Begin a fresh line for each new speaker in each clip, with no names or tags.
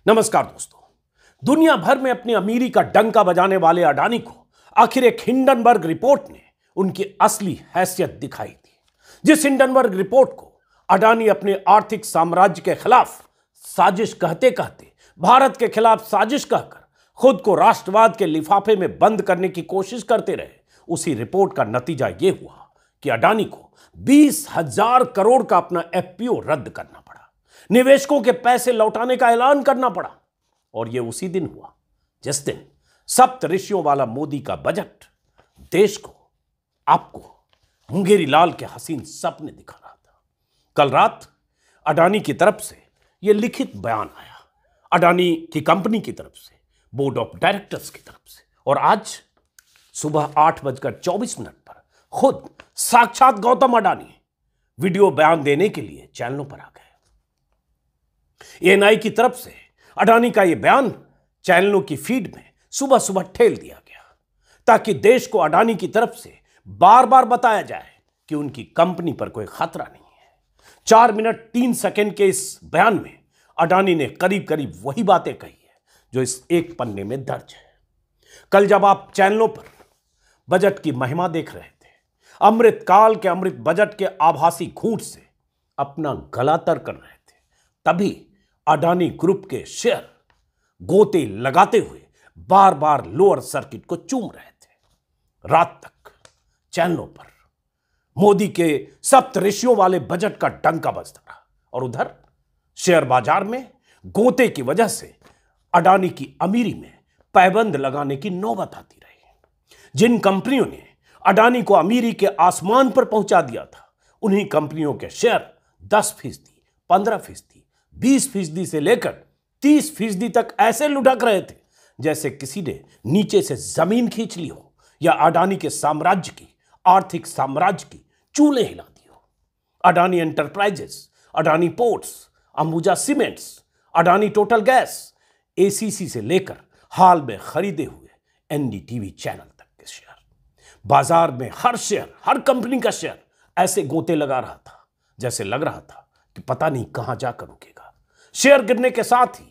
नमस्कार दोस्तों। दुनिया भर में अपनी अमीरी का डंका बजाने वाले अडानी को आखिर एक हिंडनबर्ग रिपोर्ट ने उनकी असली हैसियत दिखाई दी। जिस हिंडनबर्ग रिपोर्ट को अडानी अपने आर्थिक साम्राज्य के खिलाफ साजिश कहते कहते भारत के खिलाफ साजिश कहकर खुद को राष्ट्रवाद के लिफाफे में बंद करने की कोशिश करते रहे, उसी रिपोर्ट का नतीजा यह हुआ कि अडानी को 20,000 करोड़ का अपना एफपीओ रद्द करना पड़ा, निवेशकों के पैसे लौटाने का ऐलान करना पड़ा। और यह उसी दिन हुआ जिस दिन सप्त ऋषियों वाला मोदी का बजट देश को, आपको मुंगेरी लाल के हसीन सपने दिखा रहा था। कल रात अडानी की तरफ से यह लिखित बयान आया, अडानी की कंपनी की तरफ से, बोर्ड ऑफ डायरेक्टर्स की तरफ से, और आज सुबह 8:24 पर खुद साक्षात गौतम अडानी वीडियो बयान देने के लिए चैनलों पर आ गए। एएनआई की तरफ से अडानी का यह बयान चैनलों की फीड में सुबह सुबह ठेल दिया गया ताकि देश को अडानी की तरफ से बार बार बताया जाए कि उनकी कंपनी पर कोई खतरा नहीं है। 4 मिनट 3 सेकंड के इस बयान में अडानी ने करीब करीब वही बातें कही है जो इस एक पन्ने में दर्ज है। कल जब आप चैनलों पर बजट की महिमा देख रहे थे, अमृत काल के अमृत बजट के आभासी घूंट से अपना गला तर कर रहे थे, तभी अडानी ग्रुप के शेयर गोते लगाते हुए बार बार लोअर सर्किट को चूम रहे थे। रात तक चैनलों पर मोदी के सप्त ऋषियों वाले बजट का डंका बजता रहा और उधर शेयर बाजार में गोते की वजह से अडानी की अमीरी में पाबंद लगाने की नौबत आती रही। जिन कंपनियों ने अडानी को अमीरी के आसमान पर पहुंचा दिया था, उन्हीं कंपनियों के शेयर 10%, 15%, 20% से लेकर 30% तक ऐसे लुढ़क रहे थे जैसे किसी ने नीचे से जमीन खींच ली हो या अडानी के साम्राज्य की, आर्थिक साम्राज्य की चूल्हे हिला दी हो। Adani enterprises, Adani ports, Ambuja cements, Adani Total gas, ACC से लेकर हाल में खरीदे हुए एनडीटीवी चैनल तक के शेयर, बाजार में हर शेयर, हर कंपनी का शेयर ऐसे गोते लगा रहा था जैसे लग रहा था कि पता नहीं कहां जाकर रुकेगा। शेयर गिरने के साथ ही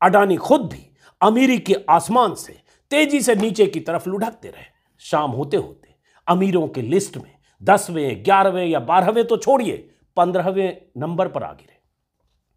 अडानी खुद भी अमीरी के आसमान से तेजी से नीचे की तरफ लुढ़कते रहे। शाम होते होते अमीरों की लिस्ट में 10वें, 11वें या 12वें तो छोड़िए, 15वें नंबर पर आ गिरे।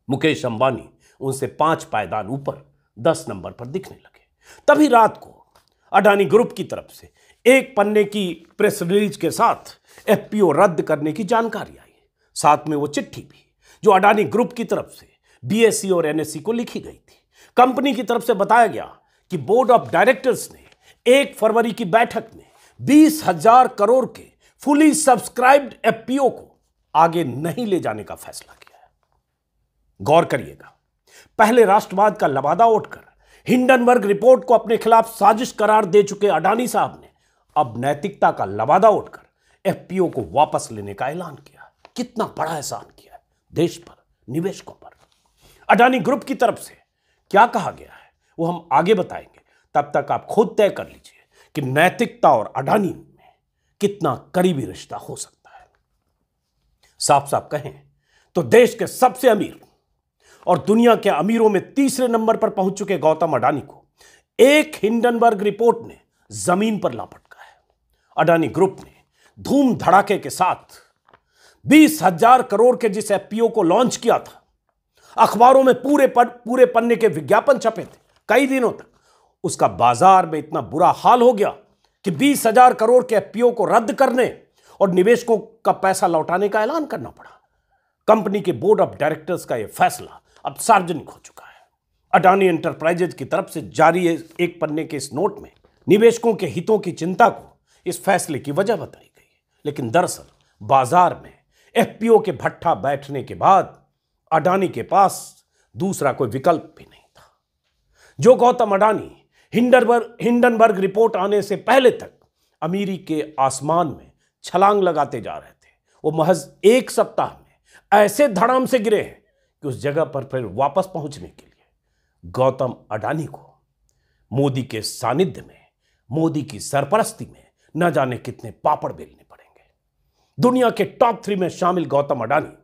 मुकेश अंबानी उनसे 5 पायदान ऊपर 10 नंबर पर दिखने लगे। तभी रात को अडानी ग्रुप की तरफ से एक पन्ने की प्रेस रिलीज के साथ एफपीओ रद्द करने की जानकारी आई। साथ में वो चिट्ठी भी जो अडानी ग्रुप की तरफ से बीएसई और एनएसई को लिखी गई थी। कंपनी की तरफ से बताया गया कि बोर्ड ऑफ डायरेक्टर्स ने 1 फरवरी की बैठक में 20,000 करोड़ के फुली सब्सक्राइब्ड एफपीओ को आगे नहीं ले जाने का फैसला किया है। गौर करिएगा, पहले राष्ट्रवाद का लबादा उठकर हिंडनबर्ग रिपोर्ट को अपने खिलाफ साजिश करार दे चुके अडानी साहब ने अब नैतिकता का लबादा उठकर एफपीओ को वापस लेने का ऐलान किया। कितना बड़ा एहसान किया है देश पर, निवेशकों पर। अडानी ग्रुप की तरफ से क्या कहा गया है वो हम आगे बताएंगे। तब तक आप खुद तय कर लीजिए कि नैतिकता और अडानी में कितना करीबी रिश्ता हो सकता है। साफ साफ कहें तो देश के सबसे अमीर और दुनिया के अमीरों में तीसरे नंबर पर पहुंच चुके गौतम अडानी को एक हिंडनबर्ग रिपोर्ट ने जमीन पर लापटका है। अडानी ग्रुप ने धूम धड़ाके के साथ 20,000 करोड़ के जिस एफपीओ को लॉन्च किया था, अखबारों में पूरे पन्ने के विज्ञापन छपे थे कई दिनों तक, उसका बाजार में इतना बुरा हाल हो गया कि 20,000 करोड़ के एफपीओ को रद्द करने और निवेशकों का पैसा लौटाने का ऐलान करना पड़ा। कंपनी के बोर्ड ऑफ डायरेक्टर्स का यह फैसला अब सार्वजनिक हो चुका है। अडानी एंटरप्राइजेज की तरफ से जारी एक पन्ने के इस नोट में निवेशकों के हितों की चिंता को इस फैसले की वजह बताई गई, लेकिन दरअसल बाजार में एफपीओ के भट्ठा बैठने के बाद अडानी के पास दूसरा कोई विकल्प भी नहीं था। जो गौतम अडानी हिंडनबर्ग रिपोर्ट आने से पहले तक अमीरी के आसमान में छलांग लगाते जा रहे थे, वो महज 1 सप्ताह में ऐसे धड़ाम से गिरे हैं कि उस जगह पर फिर वापस पहुंचने के लिए गौतम अडानी को मोदी के सानिध्य में, मोदी की सरपरस्ती में न जाने कितने पापड़ बेलने पड़ेंगे। दुनिया के टॉप 3 में शामिल गौतम अडानी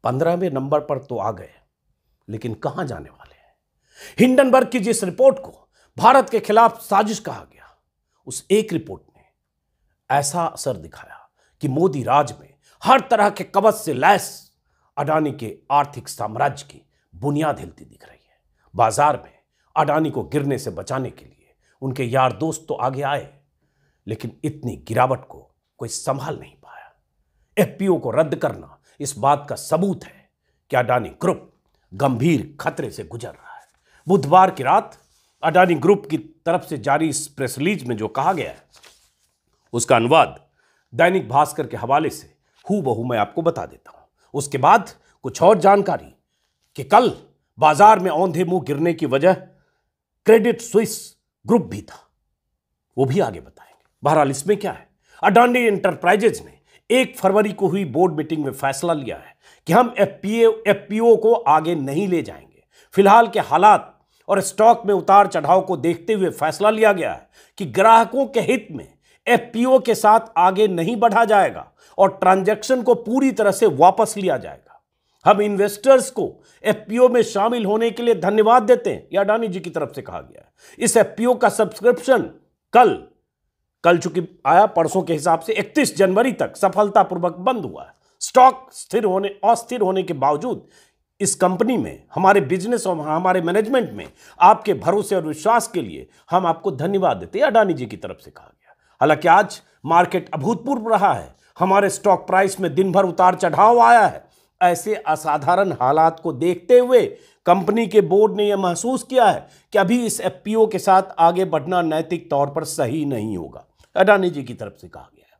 15वें नंबर पर तो आ गए, लेकिन कहां जाने वाले हैं? हिंडनबर्ग की जिस रिपोर्ट को भारत के खिलाफ साजिश कहा गया, उस एक रिपोर्ट ने ऐसा असर दिखाया कि मोदी राज में हर तरह के कवच से लैस अडानी के आर्थिक साम्राज्य की बुनियाद हिलती दिख रही है। बाजार में अडानी को गिरने से बचाने के लिए उनके यार दोस्त तो आगे आए, लेकिन इतनी गिरावट को कोई संभाल नहीं पाया। एफपीओ को रद्द करना इस बात का सबूत है कि अडानी ग्रुप गंभीर खतरे से गुजर रहा है। बुधवार की रात अडानी ग्रुप की तरफ से जारी इस प्रेस रिलीज में जो कहा गया है, उसका अनुवाद दैनिक भास्कर के हवाले से हूबहू मैं आपको बता देता हूं। उसके बाद कुछ और जानकारी कि कल बाजार में औंधे मुंह गिरने की वजह क्रेडिट स्विस ग्रुप भी था, वो भी आगे बताएंगे। बहरहाल इसमें क्या है, अडानी एंटरप्राइजेज ने 1 फरवरी को हुई बोर्ड मीटिंग में फैसला लिया है कि हम एफपीओ को आगे नहीं ले जाएंगे। फिलहाल के हालात और स्टॉक में उतार चढ़ाव को देखते हुए फैसला लिया गया है कि ग्राहकों के हित में एफपीओ के साथ आगे नहीं बढ़ा जाएगा और ट्रांजैक्शन को पूरी तरह से वापस लिया जाएगा। हम इन्वेस्टर्स को एफपीओ में शामिल होने के लिए धन्यवाद देते हैं, यह अडानी जी की तरफ से कहा गया है। इस एफपीओ का सब्सक्रिप्शन कल चूंकि आया, परसों के हिसाब से 31 जनवरी तक सफलतापूर्वक बंद हुआ है। स्टॉक अस्थिर होने के बावजूद इस कंपनी में, हमारे बिजनेस और हमारे मैनेजमेंट में आपके भरोसे और विश्वास के लिए हम आपको धन्यवाद देते हैं, अडानी जी की तरफ से कहा गया। हालांकि आज मार्केट अभूतपूर्व रहा है, हमारे स्टॉक प्राइस में दिन भर उतार चढ़ाव आया है। ऐसे असाधारण हालात को देखते हुए कंपनी के बोर्ड ने यह महसूस किया है कि अभी इस एफपीओ के साथ आगे बढ़ना नैतिक तौर पर सही नहीं होगा, अडानी जी की तरफ से कहा गया है।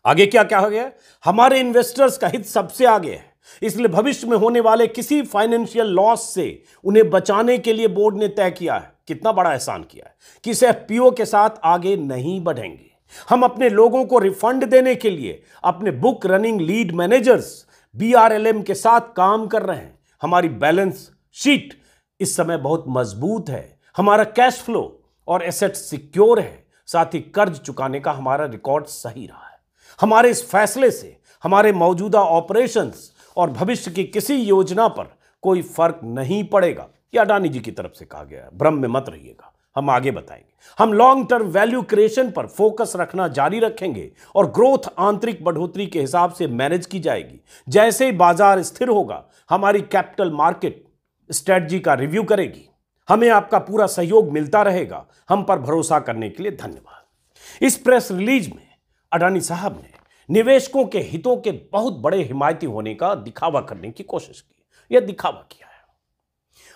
आगे क्या कहा गया? हमारे इन्वेस्टर्स का हित सबसे आगे है, इसलिए भविष्य में होने वाले किसी फाइनेंशियल लॉस से उन्हें बचाने के लिए बोर्ड ने तय किया है, कितना बड़ा एहसान किया है, कि इस एफपीओ के साथ आगे नहीं बढ़ेंगे। हम अपने लोगों को रिफंड देने के लिए अपने बुक रनिंग लीड मैनेजर्स बीआरएलएम के साथ काम कर रहे हैं। हमारी बैलेंस शीट इस समय बहुत मजबूत है, हमारा कैश फ्लो और एसेट सिक्योर है, साथ ही कर्ज चुकाने का हमारा रिकॉर्ड सही रहा है। हमारे इस फैसले से हमारे मौजूदा ऑपरेशंस और भविष्य की किसी योजना पर कोई फर्क नहीं पड़ेगा, यह अडानी जी की तरफ से कहा गया है। भ्रम में मत रहिएगा, हम आगे बताएंगे। हम लॉन्ग टर्म वैल्यू क्रिएशन पर फोकस रखना जारी रखेंगे और ग्रोथ आंतरिक बढ़ोतरी के हिसाब से मैनेज की जाएगी। जैसे ही बाजार स्थिर होगा, हमारी कैपिटल मार्केट स्ट्रेटजी का रिव्यू करेगी। हमें आपका पूरा सहयोग मिलता रहेगा। हम पर भरोसा करने के लिए धन्यवाद। इस प्रेस रिलीज में अडानी साहब ने निवेशकों के हितों के बहुत बड़े हिमायती होने का दिखावा करने की कोशिश की। यह दिखावा किया है।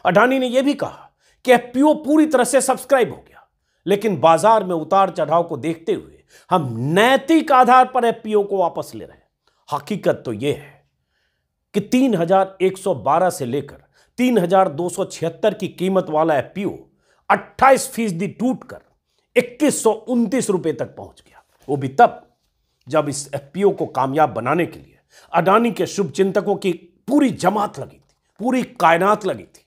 अडानी ने यह भी कहा कि एफपीओ पूरी तरह से सब्सक्राइब हो गया, लेकिन बाजार में उतार चढ़ाव को देखते हुए हम नैतिक आधार पर एफपीओ को वापस ले रहे हैं। हकीकत तो यह है कि 3112 से लेकर 3276 की कीमत वाला एफपीओ 28% टूटकर 2129 रुपए तक पहुंच गया। वो भी तब जब इस एफपीओ को कामयाब बनाने के लिए अडानी के शुभचिंतकों की पूरी जमात लगी थी, पूरी कायनात लगी थी।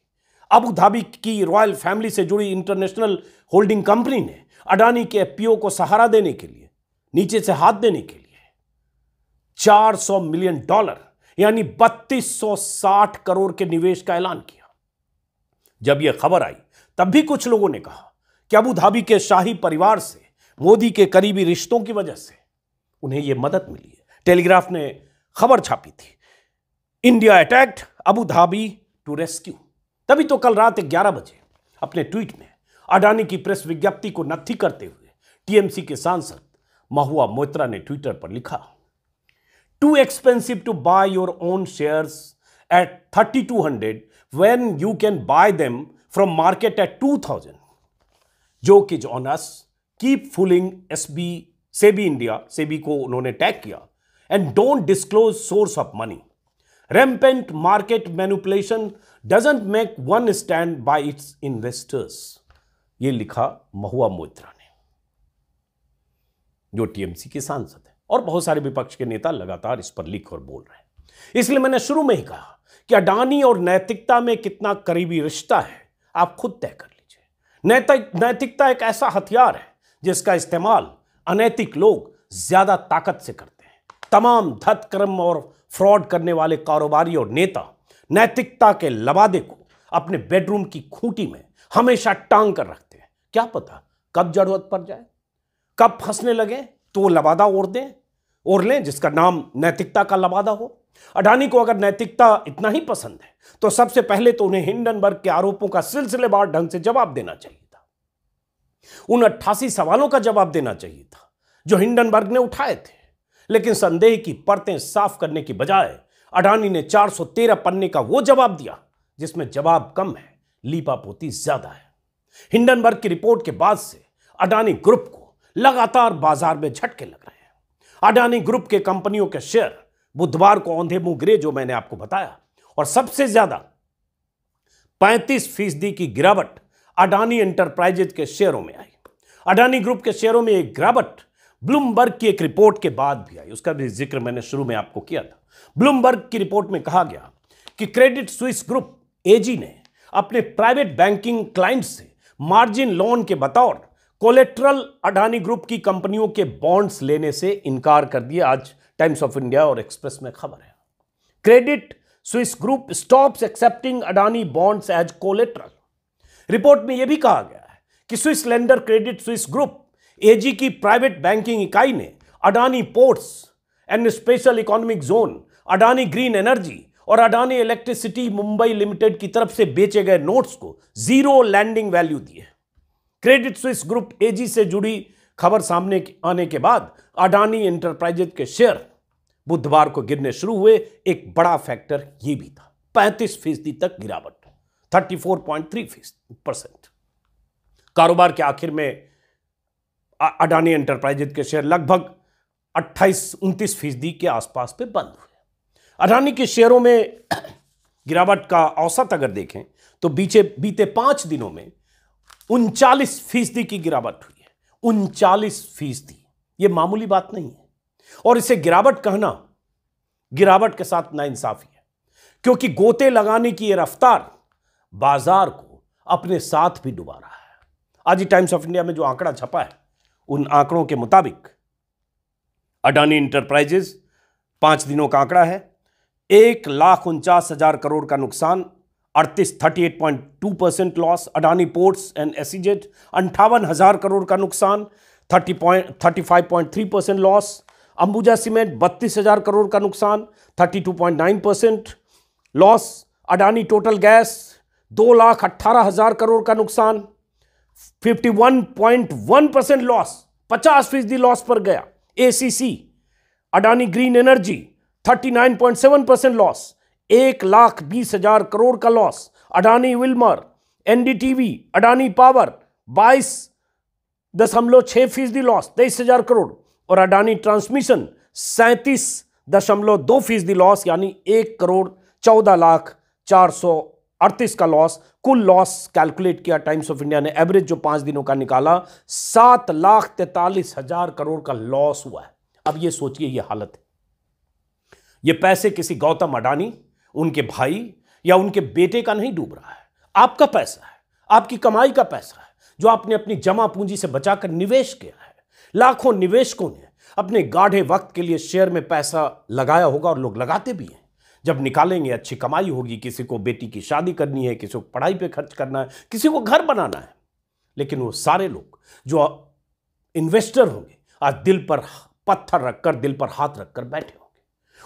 अबू धाबी की रॉयल फैमिली से जुड़ी इंटरनेशनल होल्डिंग कंपनी ने अडानी के एफपीओ को सहारा देने के लिए, नीचे से हाथ देने के लिए $400 मिलियन यानी 3260 करोड़ के निवेश का ऐलान किया। जब यह खबर आई, तब भी कुछ लोगों ने कहा कि अबू धाबी के शाही परिवार से मोदी के करीबी रिश्तों की वजह से उन्हें यह मदद मिली है। टेलीग्राफ ने खबर छापी थी, India attacked Abu Dhabi to rescue. तभी तो कल रात 11 बजे अपने ट्वीट में अडानी की प्रेस विज्ञप्ति को नत्थी करते हुए टीएमसी के सांसद महुआ मोइत्रा ने ट्विटर पर लिखा, too expensive to buy your own shares at 3200 when you can buy them from market at 2000। Joke is on us, keep fooling SEBI India, SEBI को उन्होंने टैग किया, and don't disclose source of money. Rampant market manipulation doesn't make one stand by its investors। ये लिखा महुआ मोइत्रा ने, जो TMC के सांसद है, और बहुत सारे विपक्ष के नेता लगातार इस पर लिख और बोल रहे हैं। इसलिए मैंने शुरू में ही कहा कि अडानी और नैतिकता में कितना करीबी रिश्ता है, आप खुद तय कर लीजिए। नैतिकता एक ऐसा हथियार है जिसका इस्तेमाल अनैतिक लोग ज्यादा ताकत से करते हैं। तमाम धतकर्म और फ्रॉड करने वाले कारोबारी और नेता नैतिकता के लबादे को अपने बेडरूम की खूंटी में हमेशा टांग कर रखते हैं। क्या पता कब जरूरत पड़ जाए, कब फंसने लगे तो वो लबादा ओढ़ लें जिसका नाम नैतिकता का लबादा हो। अडानी को अगर नैतिकता इतना ही पसंद है तो सबसे पहले तो उन्हें हिंडनबर्ग के आरोपों का सिलसिलेवार ढंग से जवाब देना चाहिए था। उन 88 सवालों का जवाब देना चाहिए था जो हिंडनबर्ग ने उठाए थे। लेकिन संदेह की परतें साफ करने की बजाय अडानी ने 413 पन्ने का वो जवाब दिया जिसमें जवाब कम है, लीपापोती ज्यादा है। हिंडनबर्ग की रिपोर्ट के बाद से अडानी ग्रुप को लगातार बाजार में झटके लग रहे हैं। अडानी ग्रुप के कंपनियों के शेयर बुधवार को औंधे मुंह गिरे, जो मैंने आपको बताया, और सबसे ज्यादा 35% की गिरावट अडानी एंटरप्राइजेज के शेयरों में आई। अडानी ग्रुप के शेयरों में एक गिरावट ब्लूमबर्ग की एक रिपोर्ट के बाद भी आई, उसका भी जिक्र मैंने शुरू में आपको किया था। ब्लूमबर्ग की रिपोर्ट में कहा गया कि क्रेडिट स्विस ग्रुप एजी ने अपने प्राइवेट बैंकिंग क्लाइंट्स से मार्जिन लोन के बतौर कोलेट्रल अडानी ग्रुप की कंपनियों के बॉन्ड्स लेने से इनकार कर दिया। आज टाइम्स ऑफ इंडिया और एक्सप्रेस में खबर है, Credit Suisse Group stops accepting Adani bonds as collateral. Report में यह भी कहा गया है कि Swiss lender Credit Suisse Group AG की प्राइवेट बैंकिंग इकाई ने Adani Ports and Special Economic Zone, Adani Green Energy और अडानी इलेक्ट्रिसिटी मुंबई लिमिटेड की तरफ से बेचे गए नोट्स को जीरो लैंडिंग वैल्यू दिए। क्रेडिट स्विस ग्रुप एजी से जुड़ी खबर सामने आने के बाद अडानी एंटरप्राइजेज के शेयर बुधवार को गिरने शुरू हुए। एक बड़ा फैक्टर यह भी था 35% तक गिरावट, 34.3%। कारोबार के आखिर में अडानी एंटरप्राइजेज के शेयर लगभग 28-29% के आसपास पे बंद हुए। अडानी के शेयरों में गिरावट का औसत अगर देखें तो बीते 5 दिनों में 39% की गिरावट हुई है। 39%, यह मामूली बात नहीं है। और इसे गिरावट कहना गिरावट के साथ नाइंसाफी है, क्योंकि गोते लगाने की यह रफ्तार बाजार को अपने साथ भी डुबा रहा है। आज ही टाइम्स ऑफ इंडिया में जो आंकड़ा छपा है, उन आंकड़ों के मुताबिक अडानी एंटरप्राइजेज 5 दिनों का आंकड़ा है, 1,49,000 करोड़ का नुकसान, 38.2% loss. Adani Ports and SEZ 58,000 crore का नुकसान, 35.3% लॉस। अंबुजा सीमेंट 32,000 करोड़ का नुकसान, 32.9% loss. Adani Total Gas 2,18,000 crore का नुकसान, 51.1% लॉस, 50% लॉस पर गया। ACC Adani Green Energy 39.7% loss, 1,20,000 crore का loss. Adani Wilmar, NDTV, Adani Power 22.6% loss, 23,000 crore. और अडानी ट्रांसमिशन 37.2% लॉस, यानी 1,14,04,38 का लॉस। कुल लॉस कैलकुलेट किया टाइम्स ऑफ इंडिया ने, एवरेज जो 5 दिनों का निकाला, 7,43,000 करोड़ का लॉस हुआ है। अब ये सोचिए, ये हालत है। ये पैसे किसी गौतम अडानी, उनके भाई या उनके बेटे का नहीं डूब रहा है, आपका पैसा है, आपकी कमाई का पैसा है, जो आपने अपनी जमा पूंजी से बचाकर निवेश किया है। लाखों निवेशकों ने अपने गाढ़े वक्त के लिए शेयर में पैसा लगाया होगा, और लोग लगाते भी हैं। जब निकालेंगे अच्छी कमाई होगी, किसी को बेटी की शादी करनी है, किसी को पढ़ाई पे खर्च करना है, किसी को घर बनाना है। लेकिन वो सारे लोग जो इन्वेस्टर होंगे आज दिल पर पत्थर रखकर, दिल पर हाथ रखकर बैठे होंगे।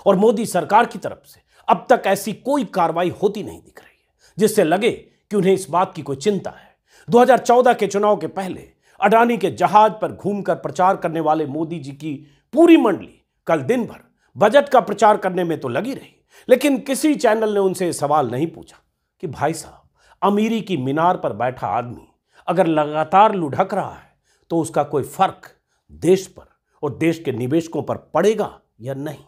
और मोदी सरकार की तरफ से अब तक ऐसी कोई कार्रवाई होती नहीं दिख रही है जिससे लगे कि उन्हें इस बात की कोई चिंता है। 2014 के चुनाव के पहले अडानी के जहाज पर घूमकर प्रचार करने वाले मोदी जी की पूरी मंडली कल दिन भर बजट का प्रचार करने में तो लगी रही, लेकिन किसी चैनल ने उनसे सवाल नहीं पूछा कि भाई साहब, अमीरी की मीनार पर बैठा आदमी अगर लगातार लुढ़क रहा है तो उसका कोई फर्क देश पर और देश के निवेशकों पर पड़ेगा या नहीं।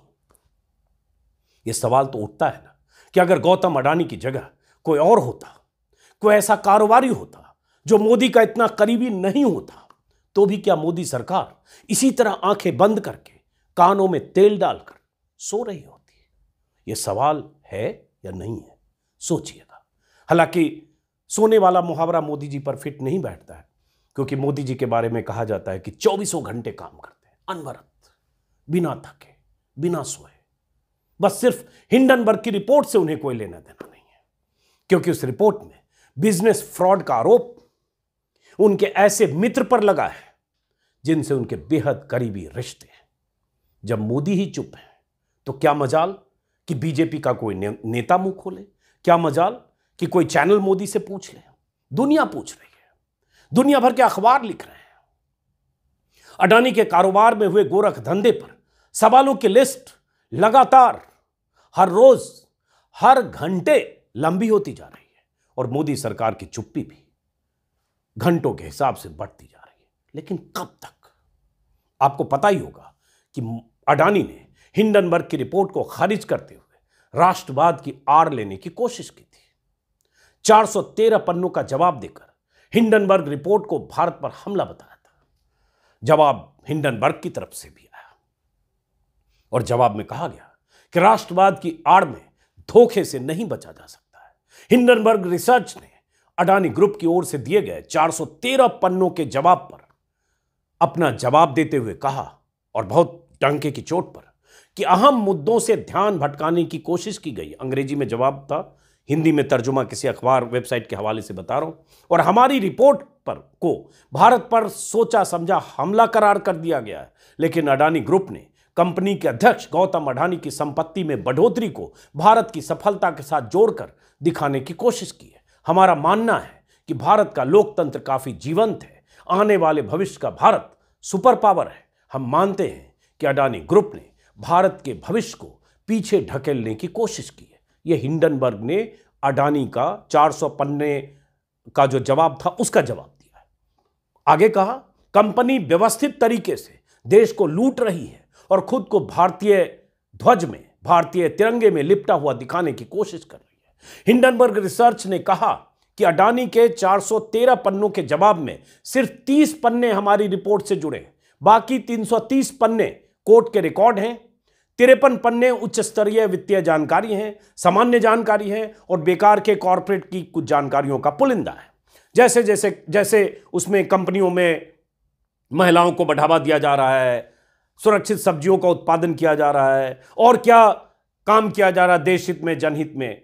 यह सवाल तो उठता है ना कि अगर गौतम अडानी की जगह कोई और होता, कोई ऐसा कारोबारी होता जो मोदी का इतना करीबी नहीं होता, तो भी क्या मोदी सरकार इसी तरह आंखें बंद करके कानों में तेल डालकर सो रही होती? यह सवाल है या नहीं है, सोचिएगा। हालांकि सोने वाला मुहावरा मोदी जी पर फिट नहीं बैठता है, क्योंकि मोदी जी के बारे में कहा जाता है कि 24 घंटे काम करते हैं, अनवरत, बिना थके, बिना सोए। बस सिर्फ हिंडनबर्ग की रिपोर्ट से उन्हें कोई लेना देना नहीं है, क्योंकि उस रिपोर्ट में बिजनेस फ्रॉड का आरोप उनके ऐसे मित्र पर लगा है जिनसे उनके बेहद करीबी रिश्ते हैं। जब मोदी ही चुप है तो क्या मजाल कि बीजेपी का कोई नेता मुंह खोले, क्या मजाल कि कोई चैनल मोदी से पूछ ले। दुनिया पूछ रही है, दुनिया भर के अखबार लिख रहे हैं। अडानी के कारोबार में हुए गोरख धंधे पर सवालों की लिस्ट लगातार हर रोज हर घंटे लंबी होती जा रही है और मोदी सरकार की चुप्पी भी घंटों के हिसाब से बढ़ती जा रही है। लेकिन कब तक? आपको पता ही होगा कि अडानी ने हिंडनबर्ग की रिपोर्ट को खारिज करते हुए राष्ट्रवाद की आड़ लेने की कोशिश की थी। 413 पन्नों का जवाब देकर हिंडनबर्ग रिपोर्ट को भारत पर हमला बताया था। जवाब हिंडनबर्ग की तरफ से भी आया और जवाब में कहा गया कि राष्ट्रवाद की आड़ में धोखे से नहीं बचा जा सकता है। हिंडनबर्ग रिसर्च ने अडानी ग्रुप की ओर से दिए गए 413 पन्नों के जवाब पर अपना जवाब देते हुए कहा, और बहुत डंके की चोट पर, कि अहम मुद्दों से ध्यान भटकाने की कोशिश की गई। अंग्रेजी में जवाब था, हिंदी में तर्जुमा किसी अखबार वेबसाइट के हवाले से बता रहा हूं। और हमारी रिपोर्ट पर को भारत पर सोचा समझा हमला करार कर दिया गया है। लेकिन अडानी ग्रुप ने कंपनी के अध्यक्ष गौतम अडानी की संपत्ति में बढ़ोतरी को भारत की सफलता के साथ जोड़कर दिखाने की कोशिश की है। हमारा मानना है कि भारत का लोकतंत्र काफी जीवंत है, आने वाले भविष्य का भारत सुपर पावर है। हम मानते हैं कि अडानी ग्रुप ने भारत के भविष्य को पीछे ढकेलने की कोशिश की है। यह हिंडनबर्ग ने अडानी का 400 पन्ने का जो जवाब था उसका जवाब दिया है। आगे कहा, कंपनी व्यवस्थित तरीके से देश को लूट रही है और खुद को भारतीय ध्वज में, भारतीय तिरंगे में लिपटा हुआ दिखाने की कोशिश कर रही है। हिंडनबर्ग रिसर्च ने कहा कि अडानी के 413 पन्नों के जवाब में सिर्फ 30 पन्ने हमारी रिपोर्ट से जुड़े, बाकी 330 पन्ने कोर्ट के रिकॉर्ड हैं, 53 पन्ने उच्च स्तरीय वित्तीय जानकारी हैं, सामान्य जानकारी है और बेकार के कॉर्पोरेट की कुछ जानकारियों का पुलिंदा है। जैसे उसमें कंपनियों में महिलाओं को बढ़ावा दिया जा रहा है, सुरक्षित सब्जियों का उत्पादन किया जा रहा है, और क्या काम किया जा रहा है देश हित में, जनहित में।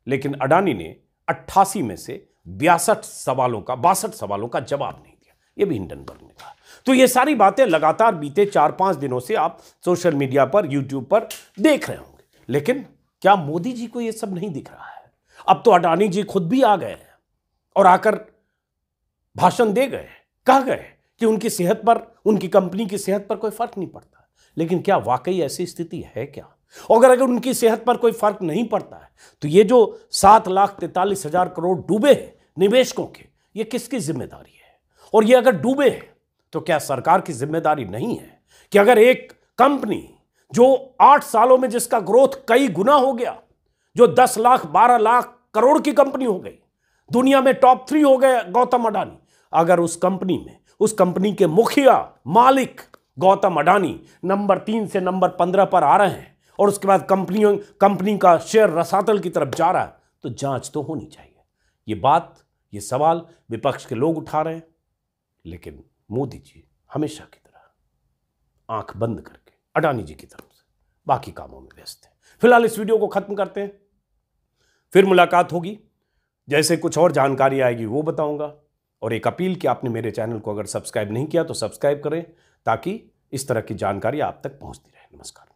लेकिन अडानी ने 88 में से 62 सवालों का जवाब नहीं दिया। यह भी हिंडनबर्ग ने कहा। तो ये सारी बातें लगातार बीते 4-5 दिनों से आप सोशल मीडिया पर, यूट्यूब पर देख रहे होंगे। लेकिन क्या मोदी जी को यह सब नहीं दिख रहा है? अब तो अडानी जी खुद भी आ गए हैं और आकर भाषण दे गए, कह गए कि उनकी सेहत पर, उनकी कंपनी की सेहत पर कोई फर्क नहीं पड़ता। लेकिन क्या वाकई ऐसी स्थिति है क्या? और अगर उनकी सेहत पर कोई फर्क नहीं पड़ता है तो ये जो 7,43,000 करोड़ डूबे हैं निवेशकों के, ये किसकी जिम्मेदारी है? और ये अगर डूबे हैं तो क्या सरकार की जिम्मेदारी नहीं है कि अगर एक कंपनी जो 8 सालों में जिसका ग्रोथ कई गुना हो गया, जो 10 लाख 12 लाख करोड़ की कंपनी हो गई, दुनिया में टॉप 3 हो गए गौतम अडानी, अगर उस कंपनी में उस कंपनी के मुखिया मालिक गौतम अडानी नंबर 3 से नंबर 15 पर आ रहे हैं और उसके बाद कंपनी का शेयर रसातल की तरफ जा रहा है, तो जांच तो होनी चाहिए। ये सवाल विपक्ष के लोग उठा रहे हैं, लेकिन मोदी जी हमेशा की तरह आंख बंद करके अडानी जी की तरफ से बाकी कामों में व्यस्त है। फिलहाल इस वीडियो को खत्म करते हैं, फिर मुलाकात होगी। जैसे कुछ और जानकारी आएगी वो बताऊंगा। और एक अपील कि आपने मेरे चैनल को अगर सब्सक्राइब नहीं किया तो सब्सक्राइब करें, ताकि इस तरह की जानकारी आप तक पहुंचती रहे। नमस्कार।